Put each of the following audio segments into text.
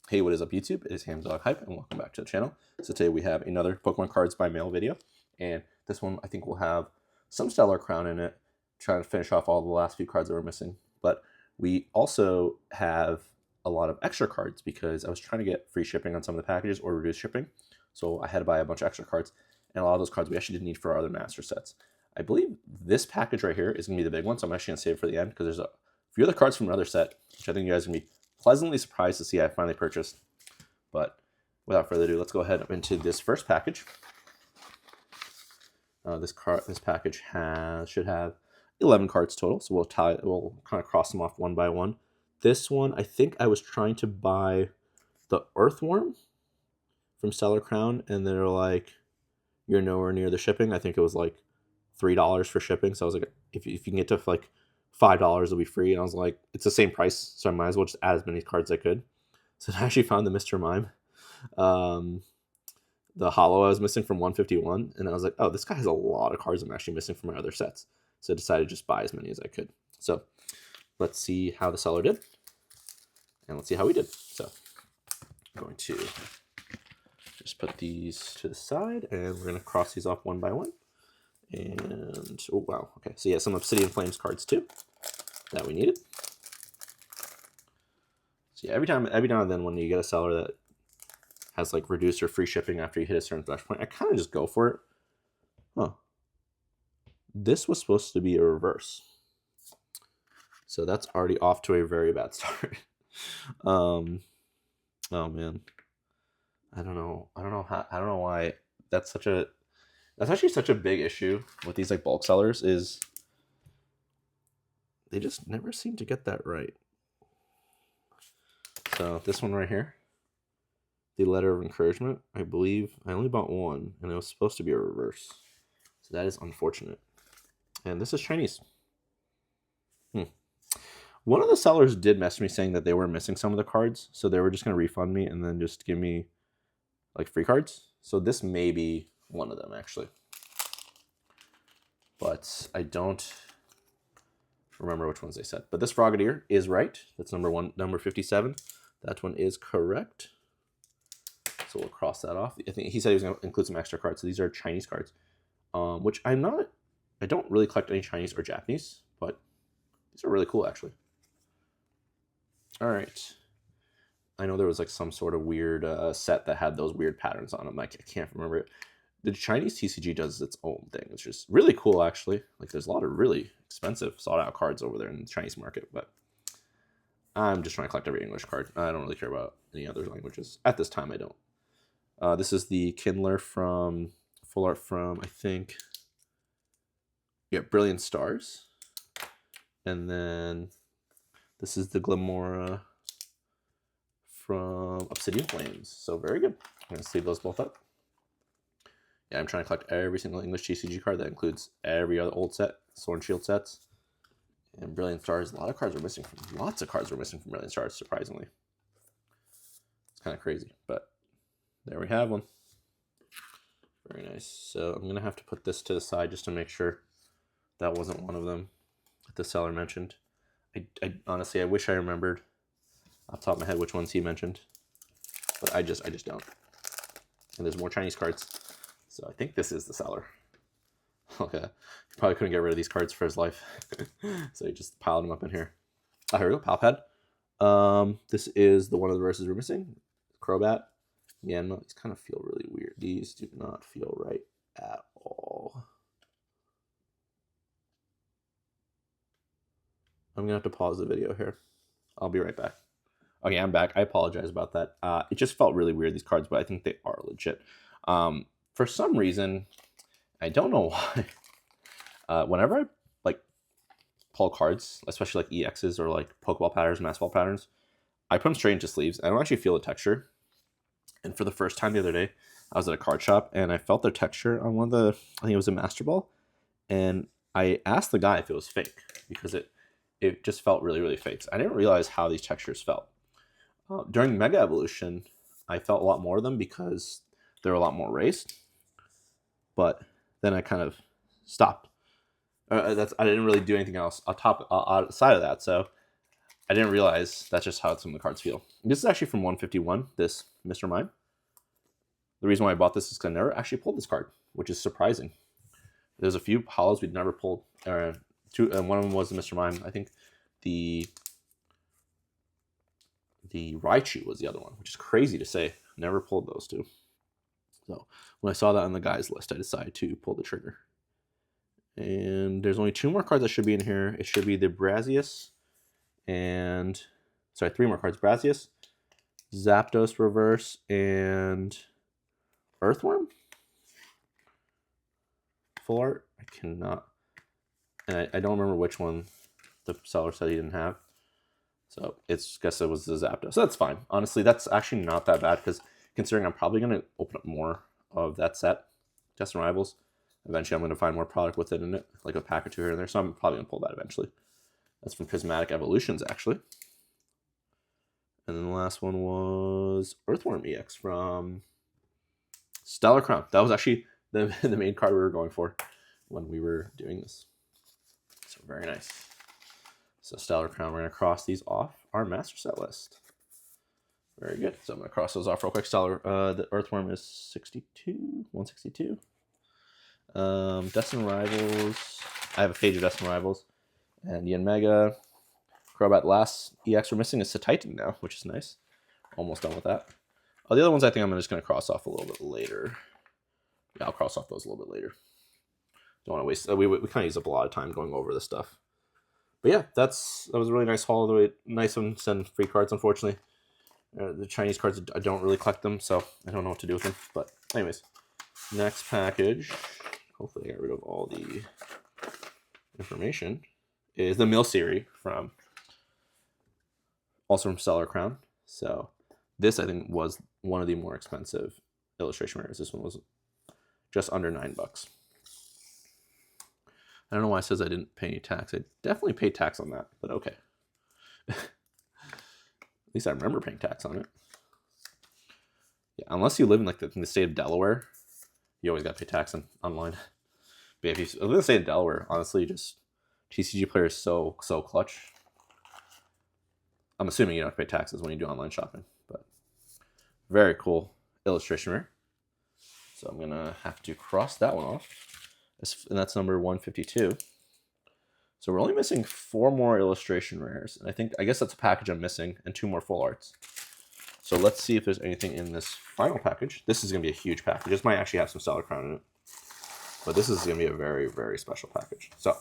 Hey, what is up YouTube? It is Hamdog Hype and welcome back to the channel. So today we have another Pokemon Cards by Mail video, and this one I think will have some Stellar Crown in it, trying to finish off all the last few cards that were missing. But we also have a lot of extra cards because I was trying to get free shipping on some of the packages or reduced shipping. So I had to buy a bunch of extra cards, and a lot of those cards we actually didn't need for our other master sets. I believe this package right here is going to be the big one, so I'm actually going to save it for the end because there's a few other cards from another set, which I think you guys are going to be pleasantly surprised to see I finally purchased. But without further ado, let's go ahead into this first package. This package should have 11 cards total, so we'll kind of cross them off one by one. This one, I think I was trying to buy the Earthworm from Stellar Crown, and they're like, you're nowhere near the shipping. I think it was like $3 for shipping, so I was like, if you can get to like $5, it'll be free. And I was like, it's the same price, so I might as well just add as many cards as I could. So I actually found the Mr. Mime, the Hollow I was missing from 151, and I was like, oh, this guy has a lot of cards I'm actually missing from my other sets. So I decided to just buy as many as I could. So let's see how the seller did, and let's see how we did. So I'm going to just put these to the side, and we're going to cross these off one by one. And, oh, wow, okay. So yeah, some Obsidian Flames cards too that we needed. So yeah, every now and then when you get a seller that has like reduced or free shipping after you hit a certain threshold point, I kind of just go for it. Huh. This was supposed to be a reverse. So that's already off to a very bad start. Oh man. I don't know why that's actually such a big issue with these like bulk sellers, is they just never seem to get that right. So this one right here, the Letter of Encouragement, I believe I only bought one, and it was supposed to be a reverse. So that is unfortunate. And this is Chinese. One of the sellers did message me saying that they were missing some of the cards, so they were just going to refund me and then just give me like free cards. So this may be one of them actually. But I don't remember which ones they said. But this Frogadier is right. That's number 57. That one is correct. So we'll cross that off. I think he said he was going to include some extra cards. So these are Chinese cards, which I don't really collect any Chinese or Japanese, but these are really cool actually. All right. I know there was like some sort of weird set that had those weird patterns on them. I can't remember it. The Chinese TCG does its own thing. It's just really cool actually. Like there's a lot of really expensive sought out cards over there in the Chinese market, but I'm just trying to collect every English card. I don't really care about any other languages. At this time, I don't. This is the Kindler from Full Art from, I think, yeah, Brilliant Stars. And then this is the Glamora from Obsidian Flames. So very good. I'm going to sleeve those both up. Yeah, I'm trying to collect every single English TCG card. That includes every other old set, Sword and Shield sets. And Brilliant Stars, lots of cards were missing from Brilliant Stars, surprisingly. It's kind of crazy, but there we have one. Very nice. So I'm going to have to put this to the side just to make sure that wasn't one of them that the seller mentioned. I honestly, I wish I remembered off the top of my head which ones he mentioned, but I just don't. And there's more Chinese cards, so I think this is the seller. Okay, he probably couldn't get rid of these cards for his life, so he just piled them up in here. Oh, here we go, Palpad. This is the one of the verses we're missing. Crobat. Yeah, no, these kind of feel really weird. These do not feel right at all. I'm gonna have to pause the video here. I'll be right back. Okay, I'm back. I apologize about that. It just felt really weird, these cards, but I think they are legit. For some reason, I don't know why. Whenever I like pull cards, especially like EXs or like Pokeball patterns, Mass Ball patterns, I put them straight into sleeves. I don't actually feel the texture. And for the first time the other day, I was at a card shop and I felt the texture on one of the, I think it was a Master Ball, and I asked the guy if it was fake because it just felt really, really fake. I didn't realize how these textures felt. During Mega Evolution, I felt a lot more of them because they're a lot more raised. But then I kind of stopped. I didn't really do anything else outside of that. So I didn't realize that's just how some of the cards feel. This is actually from 151, this Mr. Mime. The reason why I bought this is because I never actually pulled this card, which is surprising. There's a few holos we'd never pulled. Two, and one of them was the Mr. Mime. I think the Raichu was the other one, which is crazy to say. Never pulled those two. So when I saw that on the guys list, I decided to pull the trigger. And there's only 2 more cards that should be in here. It should be the Brazius and, sorry, 3 more cards. Brazius, Zapdos Reverse, and Earthworm? Full art? I cannot. And I don't remember which one the seller said he didn't have. So it's, guess it was the Zapdos. So that's fine. Honestly, that's actually not that bad because considering I'm probably going to open up more of that set, Test and Rivals. Eventually I'm going to find more product with it in it, like a pack or 2 here and there. So I'm probably going to pull that eventually. That's from Prismatic Evolutions, actually. And then the last one was Earthworm EX from Stellar Crown. That was actually the main card we were going for when we were doing this. So very nice. So Stellar Crown, we're going to cross these off our master set list. Very good. So I'm going to cross those off real quick. The Earthworm is 162. Destin Rivals. I have a page of Destin Rivals. And the Mega Crobat last EX we're missing is Titan now, which is nice. Almost done with that. Oh, the other ones I think I'm just going to cross off a little bit later. Yeah, I'll cross off those a little bit later. Don't want to waste. We kind of use up a lot of time going over this stuff. But yeah, that was a really nice haul. The way nice one, send free cards. Unfortunately, the Chinese cards, I don't really collect them, so I don't know what to do with them. But anyways, next package. Hopefully, I got rid of all the information. Is the Milcery from also from Stellar Crown. So this I think was one of the more expensive illustration rares. This one was just under $9. I don't know why it says I didn't pay any tax. I definitely paid tax on that, but okay. At least I remember paying tax on it. Yeah, unless you live in like in the state of Delaware, you always got to pay tax online. But if you live in the state of Delaware, honestly, just TCG Player is so clutch. I'm assuming you don't have to pay taxes when you do online shopping, but very cool illustration rare. So I'm gonna have to cross that one off. And that's number 152. So we're only missing 4 more illustration rares. And I guess that's a package I'm missing and 2 more full arts. So let's see if there's anything in this final package. This is going to be a huge package. This might actually have some Stellar Crown in it. But this is going to be a very, very special package. So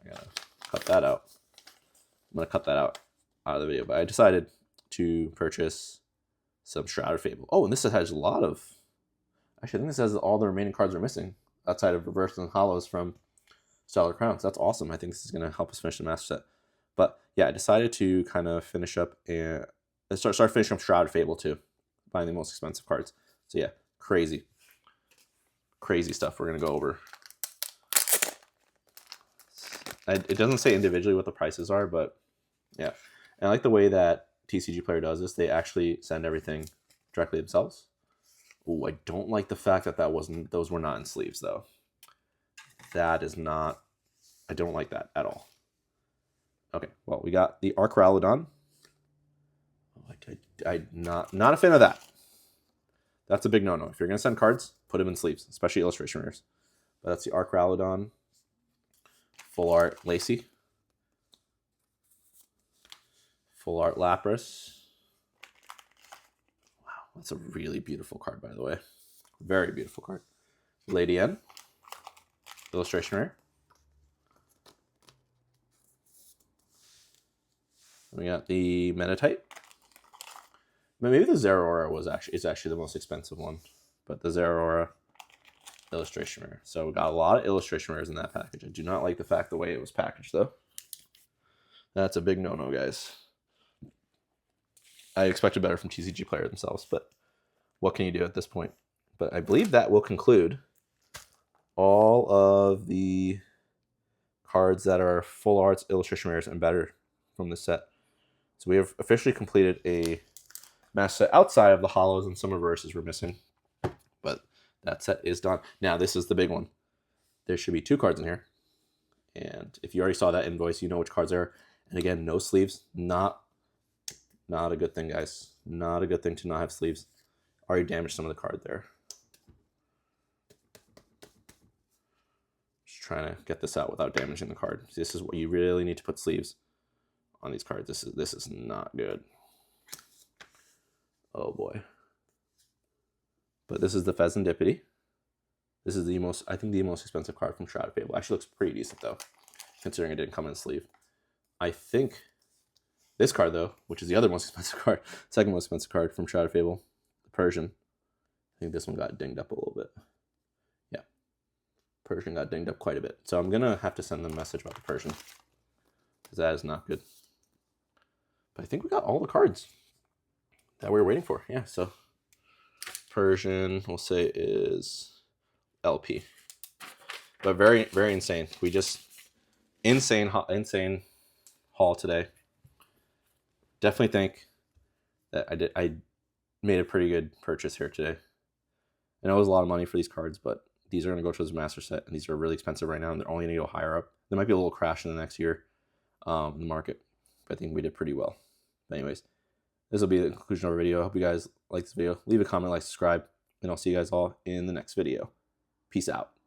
I got to cut that out. I'm going to cut that out of the video. But I decided to purchase some Shrouded Fable. Oh, and this has a lot of... Actually, I think this has all the remaining cards we're missing, outside of reverse and holos from Stellar Crowns. That's awesome. I think this is going to help us finish the master set. But yeah, I decided to kind of finish up and start finishing up Shrouded Fable too, buying the most expensive cards. So yeah, crazy stuff we're going to go over. It doesn't say individually what the prices are, but yeah. And I like the way that TCG Player does this. They actually send everything directly themselves. Oh, I don't like the fact that those were not in sleeves though. That is not, I don't like that at all. Okay, well, we got the Arcralodon. I'm not a fan of that. That's a big no-no. If you're going to send cards, put them in sleeves, especially illustration rares. But that's the Arcralodon. Full art Lacey. Full art Lapras. That's a really beautiful card, by the way. Very beautiful card. Lady N. Illustration rare. We got the Meditite. Maybe the Zeraora is actually the most expensive one. But the Zeraora illustration rare. So we got a lot of illustration rares in that package. I do not like the fact the way it was packaged, though. That's a big no-no, guys. I expected better from TCG Player themselves, but what can you do at this point? But I believe that will conclude all of the cards that are full arts, illustration rares, and better from this set. So we have officially completed a master set outside of the holos and some reverses we're missing. But that set is done. Now, this is the big one. There should be 2 cards in here. And if you already saw that invoice, you know which cards are. And again, no sleeves. Not a good thing, guys. Not a good thing to not have sleeves. Already damaged some of the card there. Just trying to get this out without damaging the card. This is what you really need to put sleeves on these cards. This is not good. Oh boy. But this is the Pheasantipity. This is I think the most expensive card from Shrouded Fable. Actually looks pretty decent though, considering it didn't come in a sleeve. I think this card though, which is the other most expensive card, second most expensive card from Shrouded Fable, the Persian. I think this one got dinged up a little bit. Yeah, Persian got dinged up quite a bit. So I'm gonna have to send them a message about the Persian, because that is not good. But I think we got all the cards that we were waiting for. Yeah, so Persian, we'll say, is LP. But very, very insane. We just insane haul today. Definitely think that I made a pretty good purchase here today. I know it was a lot of money for these cards, but these are going to go towards the master set, and these are really expensive right now, and they're only going to go higher up. There might be a little crash in the next year in the market, but I think we did pretty well. But anyways, this will be the conclusion of our video. I hope you guys like this video. Leave a comment, like, subscribe, and I'll see you guys all in the next video. Peace out.